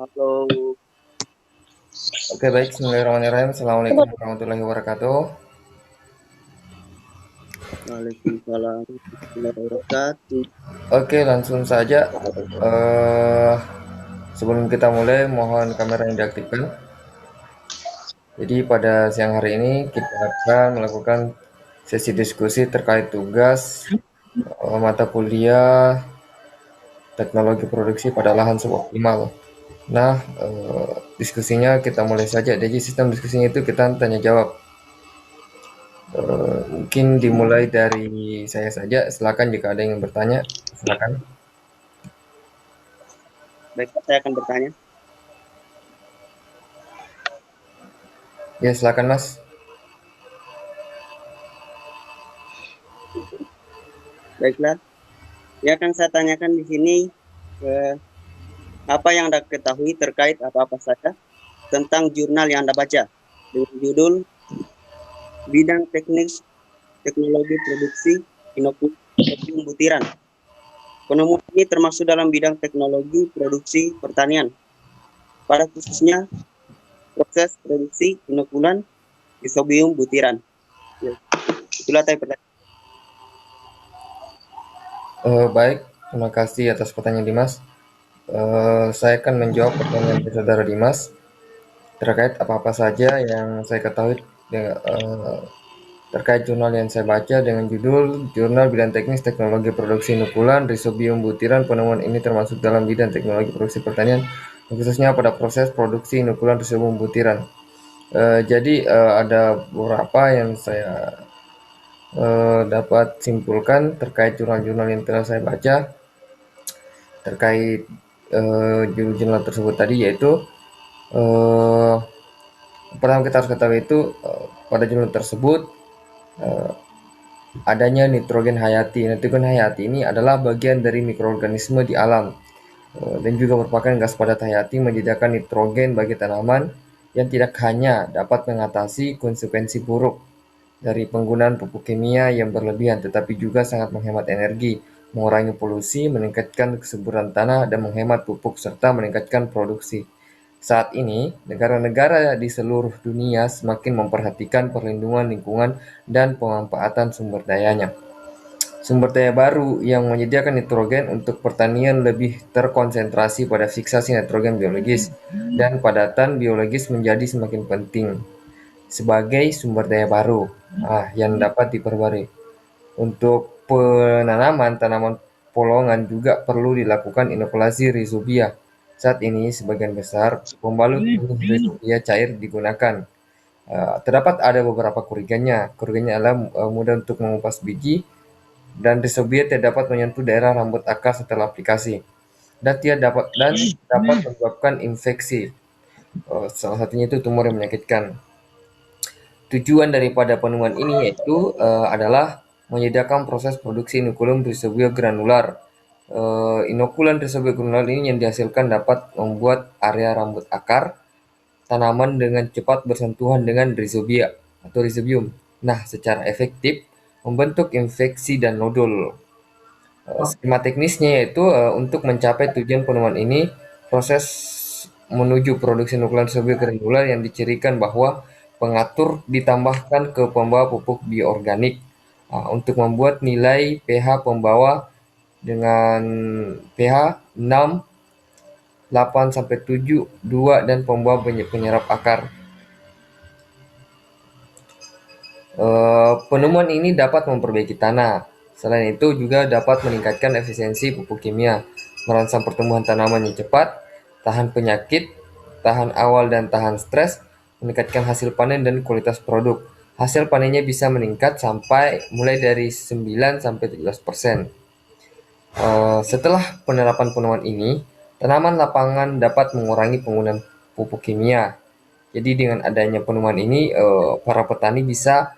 Halo, Oke baik, Bismillahirrahmanirrahim. Assalamualaikum warahmatullahi wabarakatuh. waalaikumsalam warahmatullahi wabarakatuh. Oke, langsung saja. eh Sebelum kita mulai, mohon kamera yang diaktifkan. Jadi pada siang hari ini kita akan melakukan sesi diskusi terkait tugas mata kuliah teknologi produksi pada lahan suboptimal. Nah, diskusinya kita mulai saja. Jadi sistem diskusinya itu kita tanya jawab. Mungkin dimulai dari saya saja. Silakan jika ada yang ingin bertanya, silakan. Baiklah, saya akan bertanya. Ya, silakan Mas. Baiklah, yang akan saya tanyakan di sini, eh, apa yang Anda ketahui terkait apa-apa saja tentang jurnal yang Anda baca dengan judul Bidang Teknis Teknologi Produksi Inokulasi Butiran. Penemuan ini termasuk dalam bidang teknologi produksi pertanian, pada khususnya proses produksi inokulan isobium butiran. Ya, itulah tadi pertanyaan. Baik, terima kasih atas pertanyaan Dimas. Saya akan menjawab pertanyaan dari saudara Dimas terkait apa-apa saja yang saya ketahui terkait jurnal yang saya baca dengan judul Jurnal Bidang Teknis Teknologi Produksi Inokulan Rhizobium Butiran. Penemuan ini termasuk dalam bidang teknologi produksi pertanian, khususnya pada proses produksi inokulan Rhizobium Butiran. Jadi ada beberapa yang saya dapat simpulkan terkait jurnal-jurnal yang telah saya baca terkait jurnal tersebut tadi, yaitu eh, pertama kita harus ketahui itu pada jurnal tersebut eh, adanya nitrogen hayati. Nitrogen hayati ini adalah bagian dari mikroorganisme di alam dan juga merupakan gas padat hayati menyediakan nitrogen bagi tanaman yang tidak hanya dapat mengatasi konsekuensi buruk dari penggunaan pupuk kimia yang berlebihan, tetapi juga sangat menghemat energi, mengurangi polusi, meningkatkan kesuburan tanah, dan menghemat pupuk serta meningkatkan produksi. Saat ini, negara-negara di seluruh dunia semakin memperhatikan perlindungan lingkungan dan pemanfaatan sumber dayanya. Sumber daya baru yang menyediakan nitrogen untuk pertanian lebih terkonsentrasi pada fiksasi nitrogen biologis, dan padatan biologis menjadi semakin penting sebagai sumber daya baru yang dapat diperbarui. Untuk penanaman tanaman polongan juga perlu dilakukan inokulasi rhizobia. Saat ini sebagian besar pembalut benih rhizobia cair digunakan. Terdapat ada beberapa kerugiannya. Kerugiannya adalah mudah untuk mengupas biji dan rhizobia tidak dapat menyentuh daerah rambut akar setelah aplikasi dan dapat menyebabkan infeksi. Salah satunya itu tumor yang menyakitkan. Tujuan daripada penemuan ini yaitu adalah menyediakan proses produksi inokulum rhizobia granular. Inokulan rhizobia granular ini yang dihasilkan dapat membuat area rambut akar tanaman dengan cepat bersentuhan dengan rhizobia atau rhizobium. Nah, secara efektif membentuk infeksi dan nodul. Skema teknisnya yaitu untuk mencapai tujuan penemuan ini, proses menuju produksi nuklear sebagai granular yang dicirikan bahwa pengatur ditambahkan ke pembawa pupuk bioorganik untuk membuat nilai pH pembawa dengan pH 6, 8 sampai 7, 2 dan pembawa penyerap akar. Penemuan ini dapat memperbaiki tanah. Selain itu juga dapat meningkatkan efisiensi pupuk kimia, merangsang pertumbuhan tanaman yang cepat, tahan penyakit, tahan awal dan tahan stres, meningkatkan hasil panen dan kualitas produk. Hasil panennya bisa meningkat sampai mulai dari 9 sampai 17%. Setelah penerapan penemuan ini, tanaman lapangan dapat mengurangi penggunaan pupuk kimia. Jadi dengan adanya penemuan ini, para petani bisa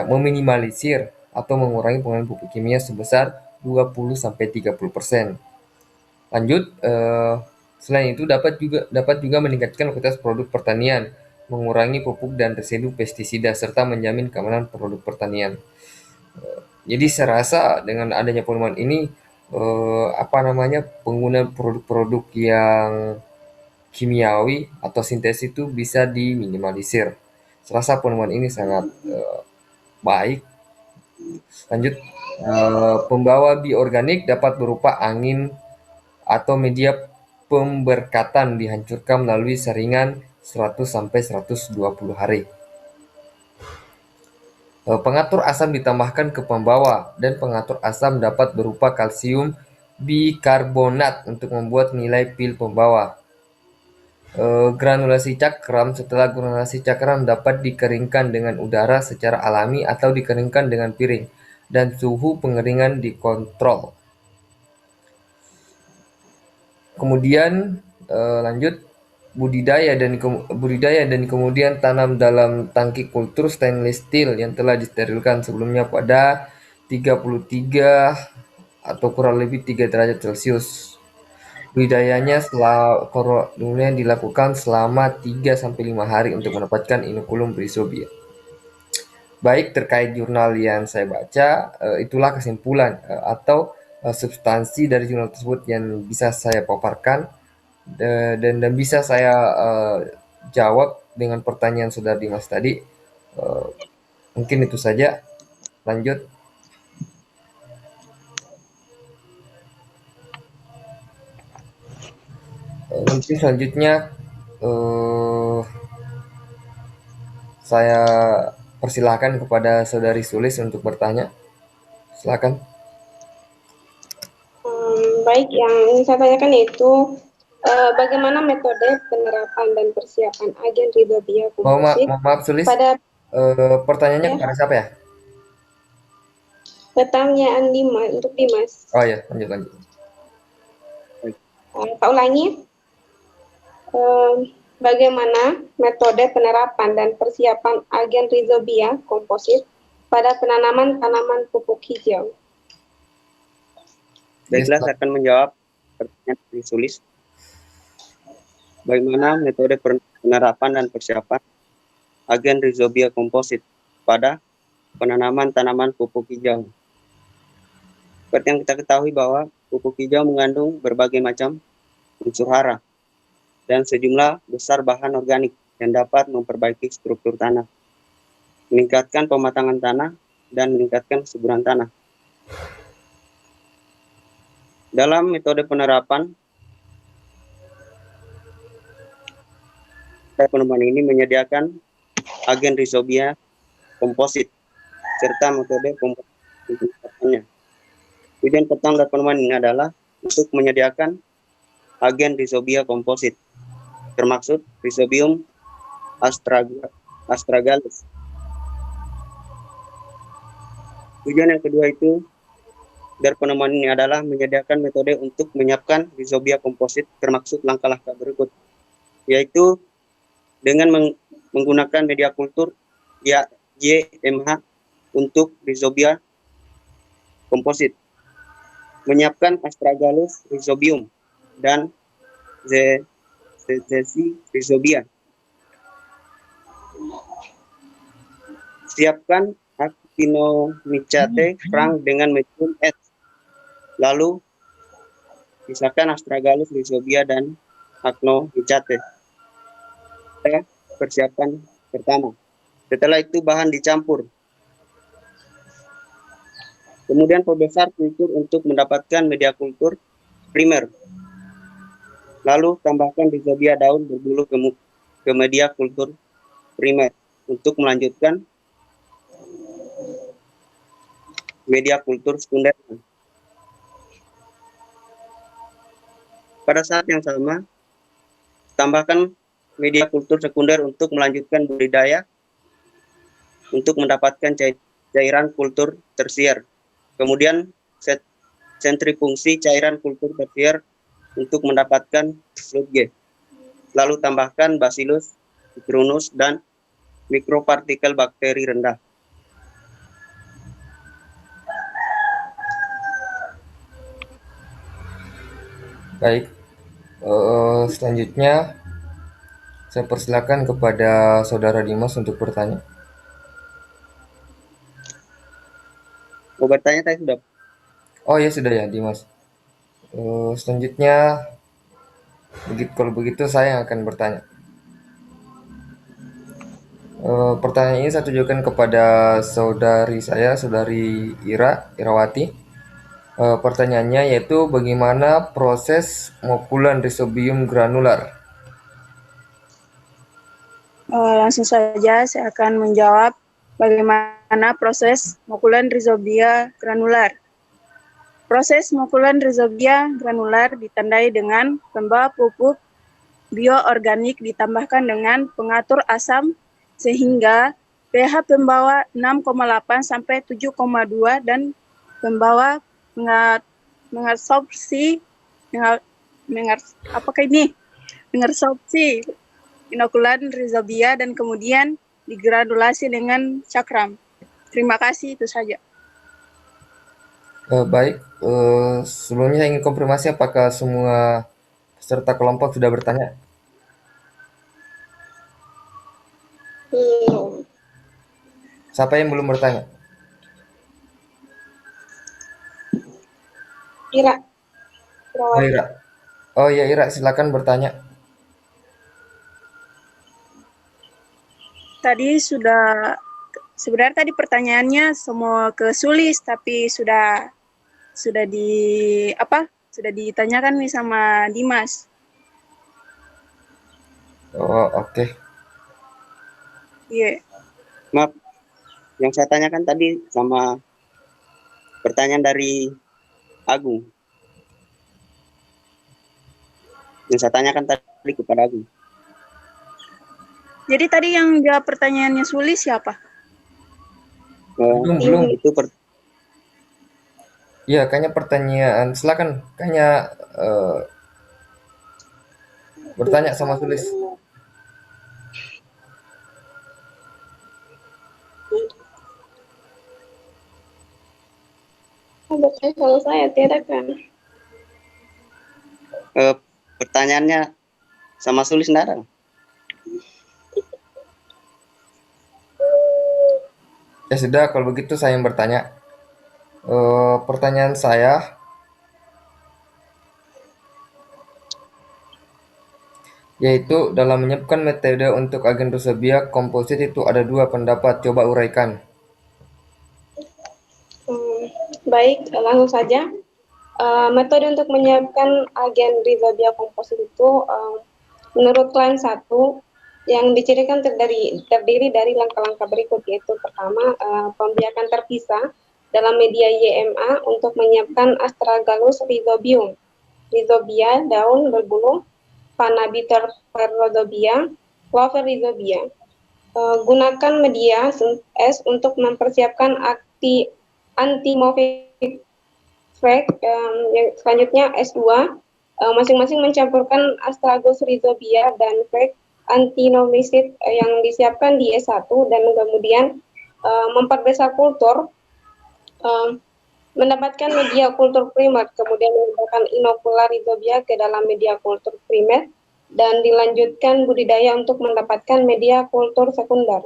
meminimalisir atau mengurangi penggunaan pupuk kimia sebesar 20-30%. Lanjut, selain itu dapat juga meningkatkan kualitas produk pertanian, mengurangi pupuk dan residu pestisida serta menjamin keamanan produk pertanian. Jadi saya rasa dengan adanya penemuan ini, penggunaan produk-produk yang kimiawi atau sintesis itu bisa diminimalisir. Serasa penemuan ini sangat baik. Lanjut, pembawa bioorganik dapat berupa angin atau media pemberkatan dihancurkan melalui seringan 100 sampai 120 hari. Pengatur asam ditambahkan ke pembawa dan pengatur asam dapat berupa kalsium bikarbonat untuk membuat nilai pil pembawa. Granulasi cakram. Setelah granulasi cakram dapat dikeringkan dengan udara secara alami atau dikeringkan dengan piring dan suhu pengeringan dikontrol. Kemudian lanjut, budidaya dan kemudian tanam dalam tangki kultur stainless steel yang telah disterilkan sebelumnya pada 33 atau kurang lebih 3 derajat Celcius. Budidayanya kemudian dilakukan selama 3 sampai 5 hari untuk mendapatkan inokulum rhizobia. Baik, terkait jurnal yang saya baca, itulah kesimpulan atau substansi dari jurnal tersebut yang bisa saya paparkan dan bisa saya jawab dengan pertanyaan saudara Dimas tadi. Mungkin itu saja. Lanjut. Mungkin selanjutnya saya persilahkan kepada saudari Sulis untuk bertanya. Silakan. Baik, yang ingin saya tanyakan yaitu bagaimana metode penerapan dan persiapan agen rhizobia komposit Maaf Sulis, pada pertanyaannya kepada siapa ya? pertanyaan Dimas, untuk Dimas. Oh ya, lanjut. Pak ulangi, bagaimana metode penerapan dan persiapan agen rhizobia komposit pada penanaman tanaman pupuk hijau? Baiklah, saya akan menjawab pertanyaan dari Sulis. Bagaimana metode penerapan dan persiapan agen rhizobia komposit pada penanaman tanaman pupuk hijau? Seperti yang kita ketahui bahwa pupuk hijau mengandung berbagai macam unsur hara dan sejumlah besar bahan organik yang dapat memperbaiki struktur tanah, meningkatkan pematangan tanah, dan meningkatkan kesuburan tanah. Dalam metode penerapan, penemuan ini menyediakan agen rhizobia komposit serta metode pembuatannya. Tujuan pertama dari penemuan ini adalah untuk menyediakan agen rhizobia komposit, termaksud Rhizobium astragalus. Tujuan yang kedua itu dari penemuan ini adalah menyediakan metode untuk menyiapkan rhizobia komposit, termaksud langkah-langkah berikut, yaitu dengan menggunakan media kultur YMH untuk rhizobia komposit, menyiapkan Astragalus rhizobium dan Zesi rhizobia. Siapkan Actinomycete frank dengan medium S. Lalu pisahkan Astragalus rhizobia dan Actinomycete. Persiapan pertama. Setelah itu bahan dicampur. Kemudian perbesar kultur untuk mendapatkan media kultur primer. Lalu tambahkan rhizobia daun berbulu ke media kultur primer untuk melanjutkan media kultur sekunder. Pada saat yang sama, tambahkan media kultur sekunder untuk melanjutkan budidaya untuk mendapatkan cairan kultur tersier. Kemudian sentrifungsi cairan kultur tersier untuk mendapatkan sludge. Lalu tambahkan Bacillus citrinus dan mikropartikel bakteri rendah. Baik, selanjutnya saya persilakan kepada saudara Dimas untuk bertanya. Mau bertanya saya sudah. Oh ya sudah ya Dimas. Selanjutnya Kalau begitu saya yang akan bertanya. Pertanyaan ini saya tujukan kepada saudari saya, saudari Irawati. Pertanyaannya yaitu bagaimana proses mokulan rhizobium granular? Langsung saja saya akan menjawab bagaimana proses mokulan rhizobia granular. Proses mokulan rhizobia granular ditandai dengan pembawa pupuk bioorganik ditambahkan dengan pengatur asam sehingga pH pembawa 6,8 sampai 7,2 dan pembawa mengadsorpsi inokulan rhizobia dan kemudian digranulasi dengan cakram. Terima kasih, itu saja. Baik, sebelumnya saya ingin konfirmasi apakah semua peserta kelompok sudah bertanya? Siapa yang belum bertanya? Ira. Oh, Ira. Oh ya, Ira, silakan bertanya. Tadi sebenarnya tadi pertanyaannya semua ke Sulis, tapi sudah ditanyakan nih sama Dimas. Oh, oke. Iya. Maaf, yang saya tanyakan tadi sama pertanyaan dari Agung. Yang saya tanyakan tadi kepada Agung. Jadi tadi yang jawab pertanyaannya Sulis siapa? Belum. Itu Iya, kayaknya pertanyaan. Silakan, kayaknya bertanya sama Sulis. Bertanya kalau saya tidak kan. pertanyaannya sama Sulis Nara. Ya sudah, kalau begitu saya yang bertanya. Pertanyaan saya, yaitu dalam menyiapkan metode untuk agen rhizobia komposit itu ada dua pendapat. Coba uraikan. Baik, langsung saja. Metode untuk menyiapkan agen rhizobia komposit itu menurut klaim 1 yang dicirikan terdiri dari langkah-langkah berikut, yaitu pertama, pembiakan terpisah dalam media YMA untuk menyiapkan Astragalus rhizobia, daun berbulu, Panabiter rhizobia, Clover rhizobia. Gunakan media S untuk mempersiapkan antimorphic yang selanjutnya S2, masing-masing mencampurkan Astragalus rhizobia dan antinomisid yang disiapkan di S1 dan kemudian memperbesar kultur, mendapatkan media kultur primer, kemudian menambahkan inokular rhizobia ke dalam media kultur primer dan dilanjutkan budidaya untuk mendapatkan media kultur sekunder.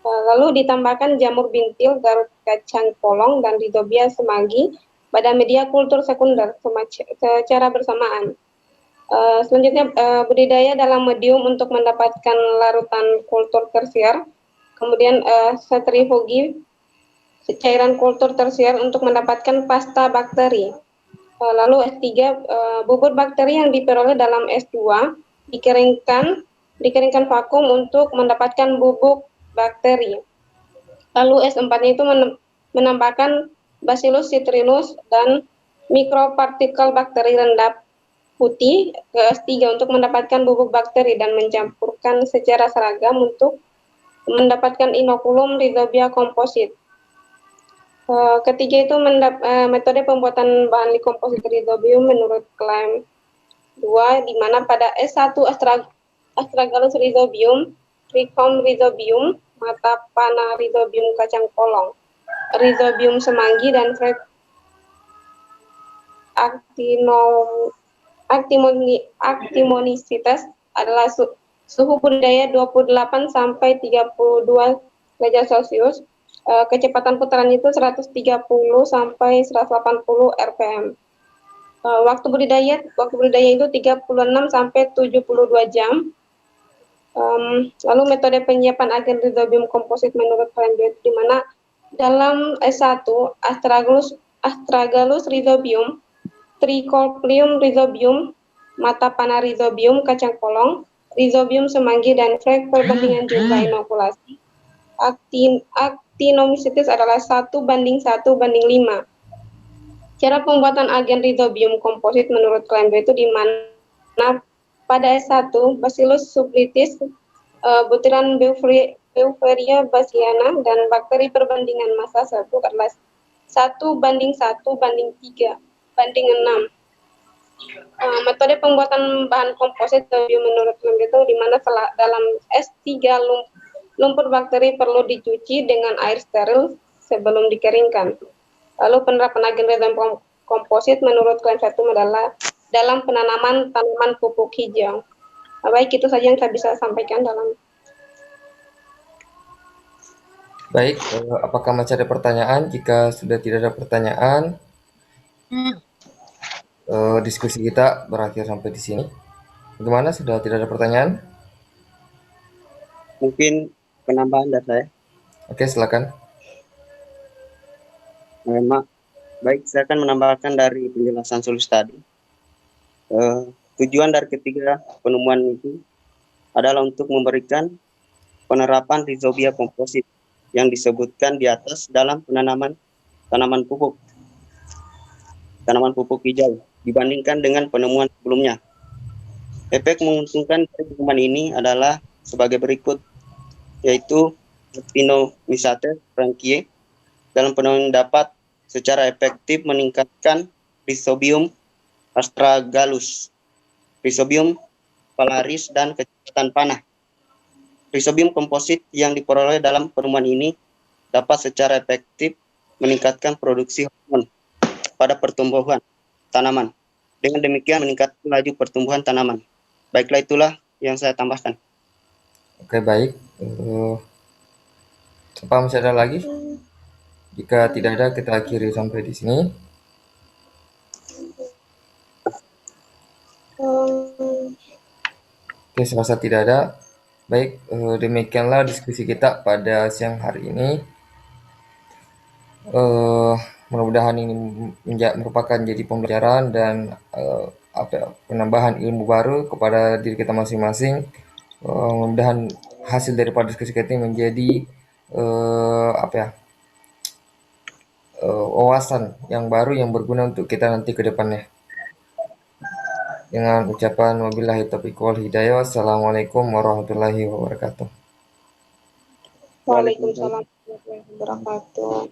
Lalu ditambahkan jamur bintil, garut kacang polong, dan rhizobia semanggi pada media kultur sekunder secara bersamaan. Selanjutnya budidaya dalam medium untuk mendapatkan larutan kultur tersier, kemudian centrifugi cairan kultur tersier untuk mendapatkan pasta bakteri. Lalu S3, bubur bakteri yang diperoleh dalam S2 dikeringkan vakum untuk mendapatkan bubuk bakteri. Lalu S4-nya itu menambahkan Bacillus citrinus dan mikropartikel bakteri rendap putih ke S3 untuk mendapatkan bubuk bakteri dan mencampurkan secara seragam untuk mendapatkan inokulum rhizobia komposit. Ketiga itu metode pembuatan bahan komposit rhizobium menurut klaim 2, di mana pada S1 Astragalus rhizobium, Trichum rhizobium, mata panah rhizobium kacang polong, rhizobium semanggi, dan actimonicites adalah suhu budidaya 28 sampai 32 derajat Celcius. Kecepatan putaran itu 130 sampai 180 rpm. Waktu budidaya itu 36 sampai 72 jam. Lalu metode penyiapan agen rhizobium komposit menurut Kalian di mana dalam S1 Astragalus rhizobium, Trichoplium rhizobium, mata panah rhizobium kacang polong, rhizobium semanggi dan flek perbandingan jumlah inokulasi. Actinomycetes adalah 1:1:5. Cara pembuatan agen rhizobium komposit menurut Kalian itu di mana pada S1 Bacillus subtilis, butiran Beauveria bassiana dan bakteri perbandingan massa satu adalah 1:1:3:6. Metode pembuatan bahan komposit menurut Kalian itu di mana dalam S3 lumpur bakteri perlu dicuci dengan air steril sebelum dikeringkan. Lalu penerapan agen rhizobium komposit menurut Kalian adalah dalam penanaman tanaman pupuk hijau. Baik, itu saja yang saya bisa sampaikan dalam. Baik, apakah masih ada pertanyaan? Jika sudah tidak ada pertanyaan, diskusi kita berakhir sampai di sini. Bagaimana? Sudah tidak ada pertanyaan? Mungkin penambahan dari saya. Oke, silakan. Baik, saya akan menambahkan dari penjelasan Sulus tadi. Tujuan dari ketiga penemuan itu adalah untuk memberikan penerapan rhizobia komposit yang disebutkan di atas dalam penanaman tanaman pupuk hijau dibandingkan dengan penemuan sebelumnya. Efek menguntungkan dari penemuan ini adalah sebagai berikut, yaitu Actinomycetes frankiae dalam penemuan dapat secara efektif meningkatkan Rhizobium astragalus, Rhizobium polaris, dan kecepatan panah. Rhizobium komposit yang diperoleh dalam penemuan ini dapat secara efektif meningkatkan produksi hormon pada pertumbuhan tanaman. Dengan demikian meningkatkan laju pertumbuhan tanaman. Baiklah, itulah yang saya tambahkan. Oke, baik. Apa masih ada lagi? Jika tidak ada, kita akhiri sampai di sini. Oke, serasa tidak ada. Baik, demikianlah diskusi kita pada siang hari ini. Mudah-mudahan ini merupakan jadi pembelajaran dan penambahan ilmu baru kepada diri kita masing-masing. Mudah-mudahan hasil daripada diskusi kita ini menjadi wawasan yang baru yang berguna untuk kita nanti ke depannya. Dengan ucapan wabillahi taufiq wal hidayah. Wassalamualaikum warahmatullahi wabarakatuh. Waalaikumsalam warahmatullahi wabarakatuh.